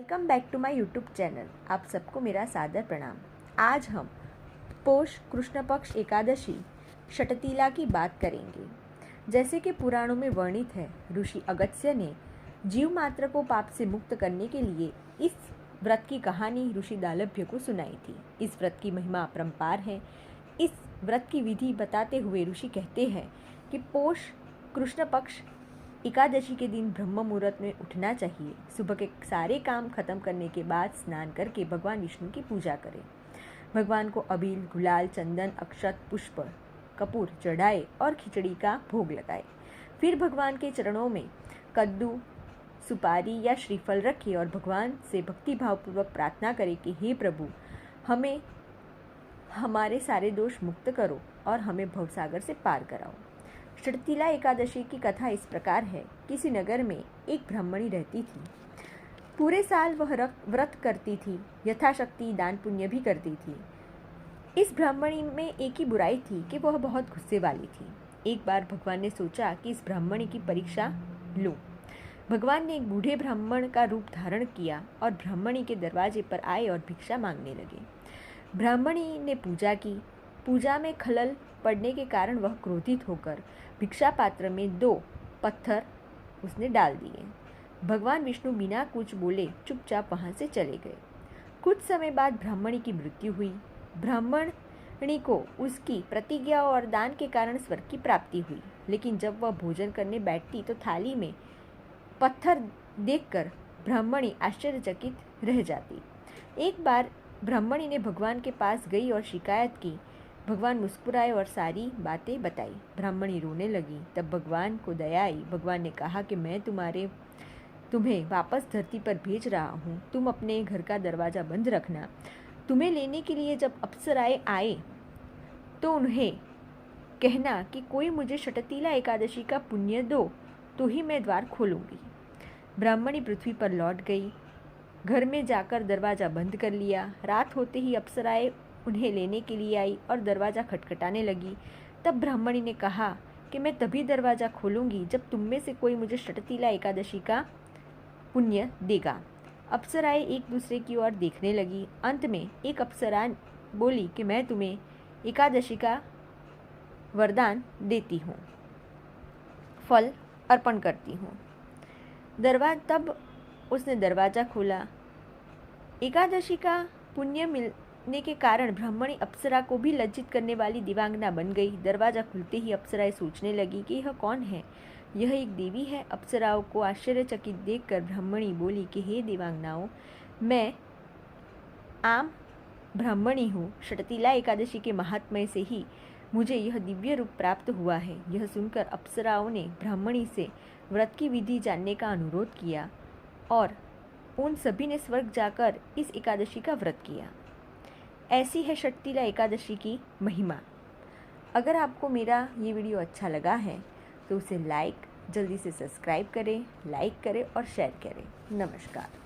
Welcome back to my YouTube channel. आप सबको मेरा सादर प्रणाम। आज हम पोष कृष्ण पक्ष एकादशी षटतिला की बात करेंगे। जैसे कि पुराणों में वर्णित है, ऋषि अगस्त्य ने जीव मात्र को पाप से मुक्त करने के लिए इस व्रत की कहानी ऋषि दालभ्य को सुनाई थी। इस व्रत की महिमा अपरंपार है। इस व्रत की विधि बताते हुए ऋषि कहते हैं कि पोष कृष्ण पक्ष एकादशी के दिन ब्रह्म मुहूर्त में उठना चाहिए। सुबह के सारे काम खत्म करने के बाद स्नान करके भगवान विष्णु की पूजा करें। भगवान को अबील, गुलाल, चंदन, अक्षत, पुष्प, कपूर चढ़ाए और खिचड़ी का भोग लगाए। फिर भगवान के चरणों में कद्दू, सुपारी या श्रीफल रखे और भगवान से भक्तिभावपूर्वक प्रार्थना करें कि हे प्रभु, हमें हमारे सारे दोष मुक्त करो और हमें भवसागर से पार कराओ। षटतिला एकादशी की कथा इस प्रकार है। किसी नगर में एक ब्राह्मणी रहती थी। पूरे साल वह व्रत करती थी, यथाशक्ति दान पुण्य भी करती थी। इस ब्राह्मणी में एक ही बुराई थी कि वह बहुत गुस्से वाली थी। एक बार भगवान ने सोचा कि इस ब्राह्मणी की परीक्षा लूं। भगवान ने एक बूढ़े ब्राह्मण का रूप धारण किया और ब्राह्मणी के दरवाजे पर आए और भिक्षा मांगने लगे। ब्राह्मणी ने पूजा की। पूजा में खलल पड़ने के कारण वह क्रोधित होकर भिक्षा पात्र में 2 पत्थर उसने डाल दिए। भगवान विष्णु बिना कुछ बोले चुपचाप वहां से चले गए। कुछ समय बाद ब्राह्मणी की मृत्यु हुई। ब्राह्मणी को उसकी प्रतिज्ञा और दान के कारण स्वर्ग की प्राप्ति हुई। लेकिन जब वह भोजन करने बैठती तो थाली में पत्थर देखकर ब्राह्मणी आश्चर्यचकित रह जाती। एक बार ब्राह्मणी ने भगवान के पास गई और शिकायत की। भगवान मुस्कुराए और सारी बातें बताई। ब्राह्मणी रोने लगी। तब भगवान को दया आई। भगवान ने कहा कि मैं तुम्हें वापस धरती पर भेज रहा हूँ। तुम अपने घर का दरवाज़ा बंद रखना। तुम्हें लेने के लिए जब अप्सराएं आए तो उन्हें कहना कि कोई मुझे षटतिला एकादशी का पुण्य दो तो ही मैं द्वार खोलूँगी। ब्राह्मणी पृथ्वी पर लौट गई। घर में जाकर दरवाज़ा बंद कर लिया। रात होते ही अप्सराएं उन्हें लेने के लिए आई और दरवाज़ा खटखटाने लगी। तब ब्राह्मणी ने कहा कि मैं तभी दरवाज़ा खोलूँगी जब तुम में से कोई मुझे षटतिला एकादशी का पुण्य देगा। अप्सराएं एक दूसरे की ओर देखने लगी। अंत में एक अप्सरा बोली कि मैं तुम्हें एकादशी का वरदान देती हूँ, फल अर्पण करती हूँ। तब उसने दरवाज़ा खोला। एकादशी का पुण्य मिलने के कारण ब्राह्मणी अप्सरा को भी लज्जित करने वाली दिव्यांगना बन गई। दरवाज़ा खुलते ही अप्सराएं सोचने लगी कि यह कौन है, यह एक देवी है। अप्सराओं को आश्चर्यचकित देखकर ब्राह्मणी बोली कि हे दिव्यांगनाओं, मैं आम ब्राह्मणी हूँ। षटतिला एकादशी के महात्म्य से ही मुझे यह दिव्य रूप प्राप्त हुआ है। यह सुनकर अप्सराओं ने ब्राह्मणी से व्रत की विधि जानने का अनुरोध किया और उन सभी ने स्वर्ग जाकर इस एकादशी का व्रत किया। ऐसी है षटतिला एकादशी की महिमा। अगर आपको मेरा ये वीडियो अच्छा लगा है तो उसे जल्दी से सब्सक्राइब करें, लाइक करें और शेयर करें। नमस्कार।